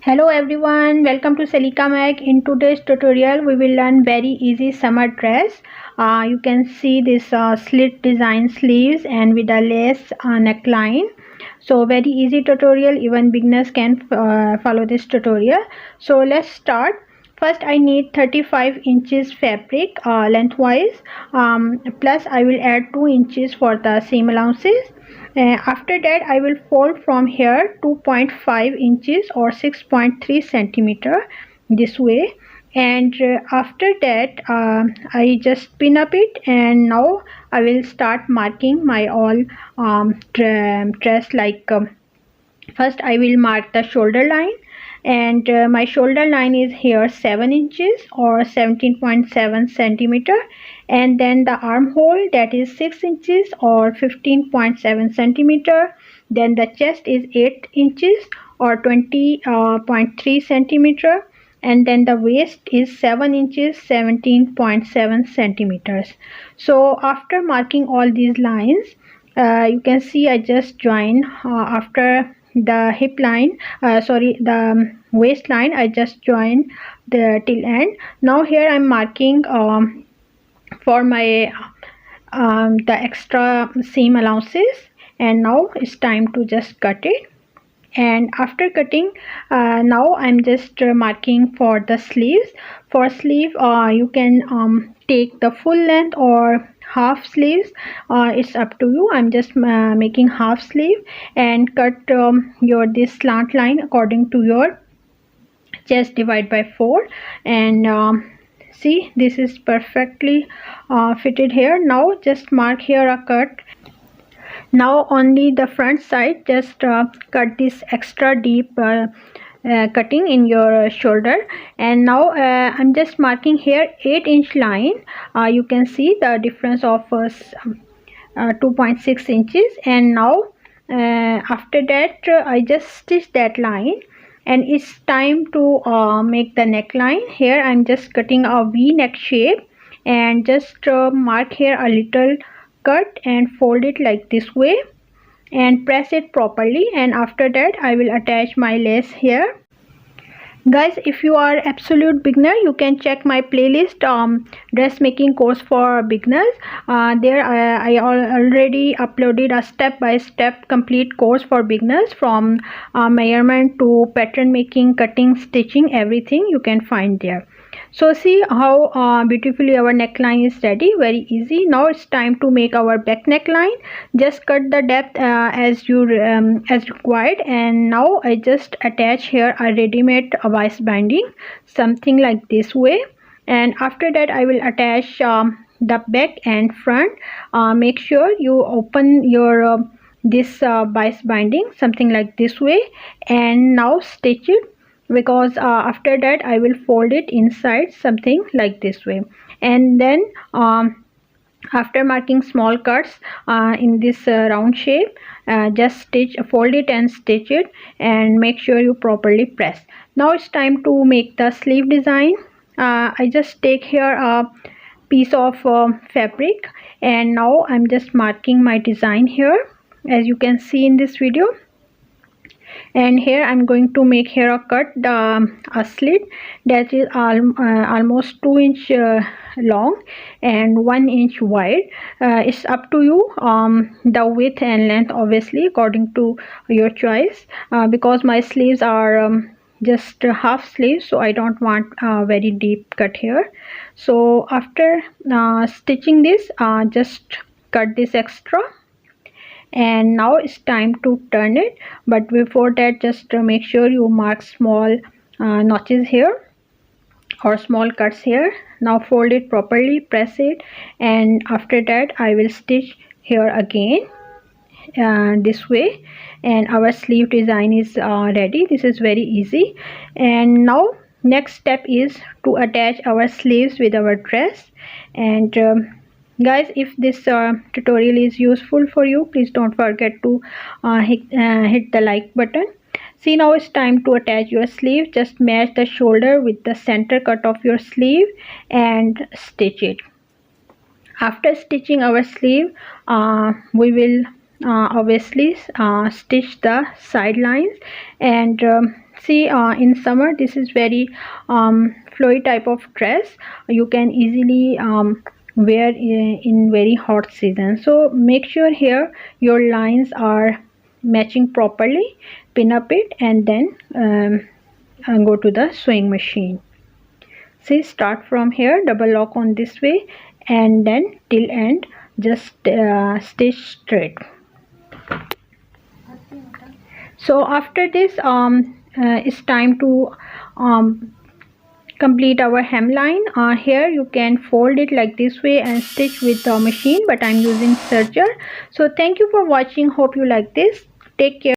Hello everyone, welcome to Selika Mag. In today's tutorial we will learn very easy summer dress. You can see this slit design sleeves and with a lace neckline. So very easy tutorial, even beginners can follow this tutorial. So let's start. First I need 35 inches fabric lengthwise, plus I will add 2 inches for the seam allowances. After that I will fold from here 2.5 inches or 6.3 centimeter this way, and after that I just pin up it, and now I will start marking my all dress like first I will mark the shoulder line, and my shoulder line is here 7 inches or 17.7 centimeter, and then the armhole, that is 6 inches or 15.7 centimeter. Then the chest is 8 inches or 20.3 centimeter, and then the waist is 7 inches 17.7 centimeters. So after marking all these lines, you can see I just join after the hip line, the waistline, I just join the till end. Now here I'm marking for my the extra seam allowances, and now it's time to just cut it. And after cutting, now I'm just marking for the sleeves. For sleeve you can take the full length or half sleeves, it's up to you. I'm just making half sleeve, and cut your this slant line according to your chest, divide by 4, and see, this is perfectly fitted here. Now just mark here a cut. Now only the front side, just cut this extra deep cutting in your shoulder, and now I'm just marking here 8-inch line. You can see the difference of 2.6 inches, and now after that I just stitch that line, and it's time to make the neckline. Here I'm just cutting a V-neck shape, and just mark here a little cut and fold it like this way and press it properly, and after that I will attach my lace here. Guys, if you are absolute beginner, you can check my playlist dressmaking course for beginners. There I already uploaded a step-by-step complete course for beginners, from measurement to pattern making, cutting, stitching, everything you can find there. So see how beautifully our neckline is ready, very easy. Now it's time to make our back neckline. Just cut the depth as required, and now I just attach here a ready-made vice binding, something like this way, and after that I will attach the back and front. Make sure you open your this vice binding something like this way, and now stitch it, because after that I will fold it inside something like this way, and then after marking small cuts in this round shape, just fold it and stitch it, and make sure you properly press. Now it's time to make the sleeve design. I just take here a piece of fabric, and now I'm just marking my design here, as you can see in this video. And here I'm going to make here a cut, a slit that is almost 2 inch long and 1 inch wide. It's up to you, the width and length obviously according to your choice, because my sleeves are just half sleeves, so I don't want a very deep cut here. So after stitching this, just cut this extra, and now it's time to turn it. But before that, just make sure you mark small notches here or small cuts here. Now fold it properly, press it, and after that I will stitch here again this way, and our sleeve design is ready. This is very easy. And now next step is to attach our sleeves with our dress. And guys, if this tutorial is useful for you, please don't forget to hit the like button. See, now it's time to attach your sleeve. Just match the shoulder with the center cut of your sleeve and stitch it. After stitching our sleeve, we will obviously stitch the side lines, and See, in summer this is very flowy type of dress. You can easily wear in very hot season. So make sure here your lines are matching properly. Pin up it and then go to the sewing machine. See, start from here, double lock on this way and then till end just stitch straight. So after this it's time to complete our hemline. Here you can fold it like this way and stitch with the machine, but I'm using serger. So thank you for watching. Hope you like this. Take care.